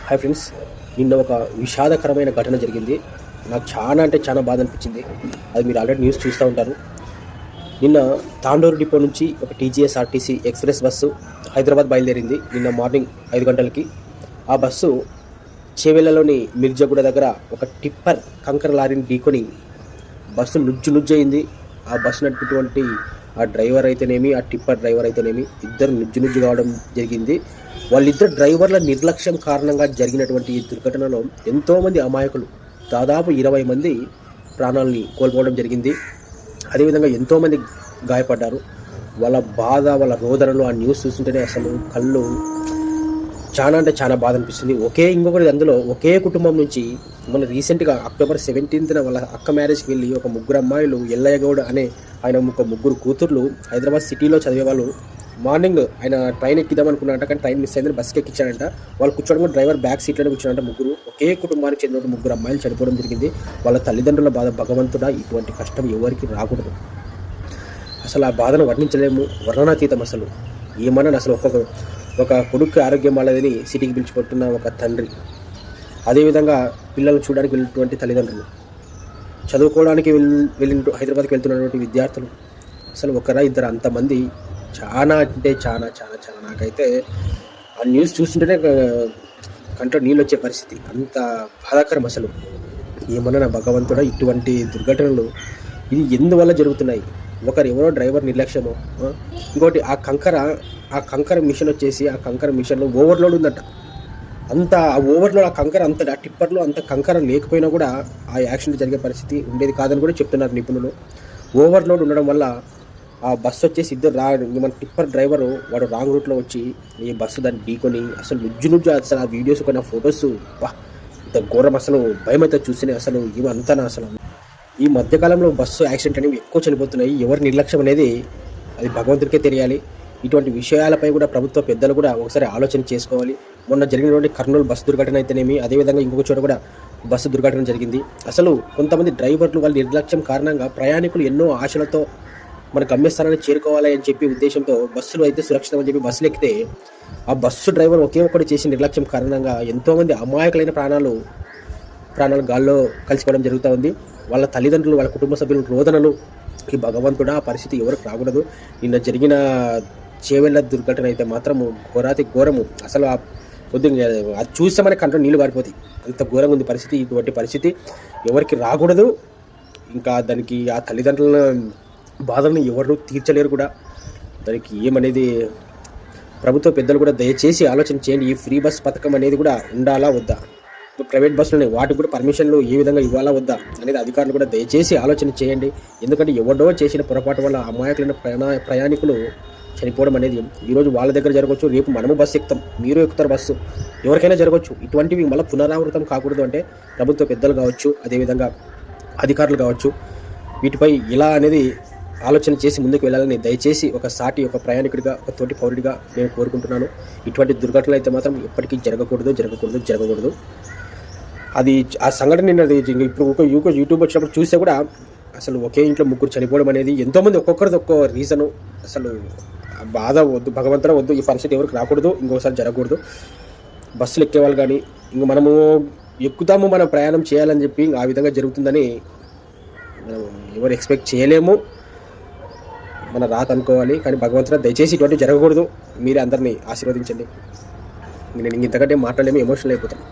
Hi friends, నిన్న ఒక విషాదకరమైన ఘటన జరిగింది. నాకు చాలా అంటే చాలా బాధ అనిపించింది. అది మీరు ఆల్రెడీ న్యూస్ చూస్తూ ఉంటారు. నిన్న తాండూరు డిపో నుంచి ఒక టీజీఎస్ఆర్టీసీ ఎక్స్ప్రెస్ బస్సు హైదరాబాద్ బయలుదేరింది నిన్న మార్నింగ్ 5 గంటలకి. ఆ బస్సు చేవెళ్లలోని మిర్జాగూడ దగ్గర ఒక టిప్పర్ కంకర లారీని ఢీకొని బస్సు నుజ్జు అయింది. ఆ బస్సు నడిపినటువంటి ఆ డ్రైవర్ అయితేనేమి, ఆ టిప్పర్ డ్రైవర్ అయితేనేమి ఇద్దరు నుజ్జు కావడం జరిగింది. వాళ్ళిద్దరు డ్రైవర్ల నిర్లక్ష్యం కారణంగా జరిగినటువంటి ఈ దుర్ఘటనలో ఎంతోమంది అమాయకులు, దాదాపు 20 మంది ప్రాణాలని కోల్పోవడం జరిగింది. అదేవిధంగా ఎంతోమంది గాయపడ్డారు. వాళ్ళ బాధ, వాళ్ళ రోదనలు ఆ న్యూస్ చూస్తుంటేనే అసలు కళ్ళు చాలా అంటే చాలా బాధ అనిపిస్తుంది. ఇంకొకటి అందులో ఒకే కుటుంబం నుంచి మన రీసెంట్గా అక్టోబర్ 17న వాళ్ళ అక్క మ్యారేజ్కి వెళ్ళి ఒక ముగ్గురు అమ్మాయిలు, ఎల్లయ్య గౌడ్ అనే ఆయన ముగ్గురు కూతుర్లు హైదరాబాద్ సిటీలో చదివేవాళ్ళు. మార్నింగ్ ఆయన ట్రైన్ ఎక్కిద్దాం అనుకున్నారంట, కానీ ట్రైన్ మిస్ అయిందని బస్కి ఎక్కించాడంట. వాళ్ళు కూర్చోవడం కూడా డ్రైవర్ బ్యాక్ సీట్లోనే కూర్చోడంట. ముగ్గురు ఒకే కుటుంబానికి చెందిన ముగ్గురు అమ్మాయిలు చనిపోవడం జరిగింది. వాళ్ళ తల్లిదండ్రుల బాధ, భగవంతుడా ఇటువంటి కష్టం ఎవరికి రాకూడదు. అసలు ఆ బాధను వర్ణించలేము, వర్ణనాతీతం. అసలు ఏమన్నా అసలు ఒక కొడుకు ఆరోగ్యం వాళ్ళదని సిటీకి పిలిచిపోతున్న ఒక తండ్రి, అదేవిధంగా పిల్లలు చూడడానికి వెళ్ళినటువంటి తల్లిదండ్రులు, చదువుకోవడానికి వెళ్ళిన హైదరాబాద్కి వెళ్తున్నటువంటి విద్యార్థులు, అసలు ఒకరా ఇద్దరు అంతమంది చాలా అంటే చాలా చాలా చాలా నాకైతే ఆ న్యూస్ చూస్తుంటేనే కంట్లో నీళ్ళు వచ్చే పరిస్థితి. అంత బాధాకరం. అసలు ఏమన్నా నా భగవంతుడా ఇటువంటి దుర్ఘటనలు ఇది ఎందువల్ల జరుగుతున్నాయి? ఎవరో డ్రైవర్ నిర్లక్ష్యమో, ఇంకోటి ఆ కంకర మిషన్ వచ్చేసి ఆ కంకర మిషన్లో ఓవర్లోడ్ ఉందట. అంత ఆ ఓవర్లోడ్ ఆ కంకర అంత ఆ టిప్పర్లో అంత కంకర లేకపోయినా కూడా ఆ యాక్సిడెంట్ జరిగే పరిస్థితి ఉండేది కాదని కూడా చెప్తున్నారు నిపుణులు. ఓవర్లోడ్ ఉండడం వల్ల ఆ బస్సు వచ్చేసి మన టిప్పర్ డ్రైవరు వాడు రాంగ్ రూట్లో వచ్చి ఈ బస్సు దాన్ని ఢీకొని అసలు నుజ్జు అసలు ఆ వీడియోస్ కొన్ని ఫొటోస్ ఇంత ఘోరం. అసలు భయం అయితే చూస్తేనే అసలు ఇవంతా అసలు ఈ మధ్యకాలంలో బస్సు యాక్సిడెంట్ అనేవి ఎక్కువ చనిపోతున్నాయి. ఎవరి నిర్లక్ష్యం అనేది అది భగవంతుడికే తెలియాలి. ఇటువంటి విషయాలపై కూడా ప్రభుత్వ పెద్దలు కూడా ఒకసారి ఆలోచన చేసుకోవాలి. మొన్న జరిగినటువంటి కర్నూలు బస్సు దుర్ఘటన అయితేనేమి, అదేవిధంగా ఇంకొక చోట కూడా బస్సు దుర్ఘటన జరిగింది. అసలు కొంతమంది డ్రైవర్లు వాళ్ళ నిర్లక్ష్యం కారణంగా ప్రయాణికులు ఎన్నో ఆశలతో మన గమ్యస్థానాన్ని చేరుకోవాలి అని చెప్పి ఉద్దేశంతో బస్సులు అయితే సురక్షితం అని చెప్పి బస్సులు ఎక్కితే ఆ బస్సు డ్రైవర్ ఒక్కటి చేసి నిర్లక్ష్యం కారణంగా ఎంతోమంది అమాయకులైన ప్రాణాలు గాల్లో కలిసిపోవడం జరుగుతూ ఉంది. వాళ్ళ తల్లిదండ్రులు, వాళ్ళ కుటుంబ సభ్యుల రోదనలు, ఈ భగవంతుడా ఆ పరిస్థితి ఎవరికి రాకూడదు. నిన్న జరిగిన చేవెళ్ళ దుర్ఘటన అయితే మాత్రము ఘోరము. అసలు కొద్దిగా అది చూస్తే మనకి కంట్లో నీళ్ళు గారిపోతాయి. అంత ఘోరంగా ఉంది పరిస్థితి. ఇటువంటి పరిస్థితి ఎవరికి రాకూడదు. ఇంకా దానికి ఆ తల్లిదండ్రుల బాధలను ఎవరు తీర్చలేరు కూడా. దానికి ఏమనేది ప్రభుత్వ పెద్దలు కూడా దయచేసి ఆలోచన చేయండి. ఈ ఫ్రీ బస్ పథకం అనేది కూడా ఉండాలా వద్దా? ప్రైవేట్ బస్సులు వాటికి కూడా పర్మిషన్లు ఏ విధంగా ఇవ్వాలా వద్దా అనేది అధికారులు కూడా దయచేసి ఆలోచన చేయండి. ఎందుకంటే ఎవడో చేసిన పొరపాటు వల్ల అమాయకులైన ప్రయాణికులు చనిపోవడం అనేది ఈరోజు వాళ్ళ దగ్గర జరగవచ్చు, రేపు మనము బస్సు ఎక్కుతాం, మీరు ఎక్కుతారు బస్సు, ఎవరికైనా జరగవచ్చు. ఇటువంటివి మళ్ళీ పునరావృతం కాకూడదు అంటే ప్రభుత్వ పెద్దలు కావచ్చు, అదేవిధంగా అధికారులు కావచ్చు, వీటిపై ఇలా అనేది ఆలోచన చేసి ముందుకు వెళ్ళాలని దయచేసి ఒక ప్రయాణికుడిగా, ఒక తోటి పౌరుడిగా నేను కోరుకుంటున్నాను. ఇటువంటి దుర్ఘటనలు అయితే మాత్రం ఎప్పటికీ జరగకూడదు. అది ఆ సంఘటన నిన్నది ఇప్పుడు ఒక యూట్యూబ్ వచ్చినప్పుడు చూస్తే కూడా అసలు ఒకే ఇంట్లో ముగ్గురు చనిపోవడం అనేది ఎంతోమంది ఒక్కొక్కరిది ఒక్కో రీజను. అసలు బాధ వద్దు, భగవంతుడా వద్దు, ఈ పరిస్థితి ఎవరికి రాకూడదు, ఇంకోసారి జరగకూడదు. బస్సులు ఎక్కేవాళ్ళు కానీ ఇంక మనము ఎక్కుతాము, మనం ప్రయాణం చేయాలని చెప్పి ఆ విధంగా జరుగుతుందని మనం ఎవరు ఎక్స్పెక్ట్ చేయలేము. మన రాత అనుకోవాలి. కానీ భగవంతుడా దయచేసి ఇటువంటి జరగకూడదు. మీరే అందరినీ ఆశీర్వదించండి. నేను ఇంతకంటే మాట్లాడలేము, ఎమోషనల్ అయిపోతాను.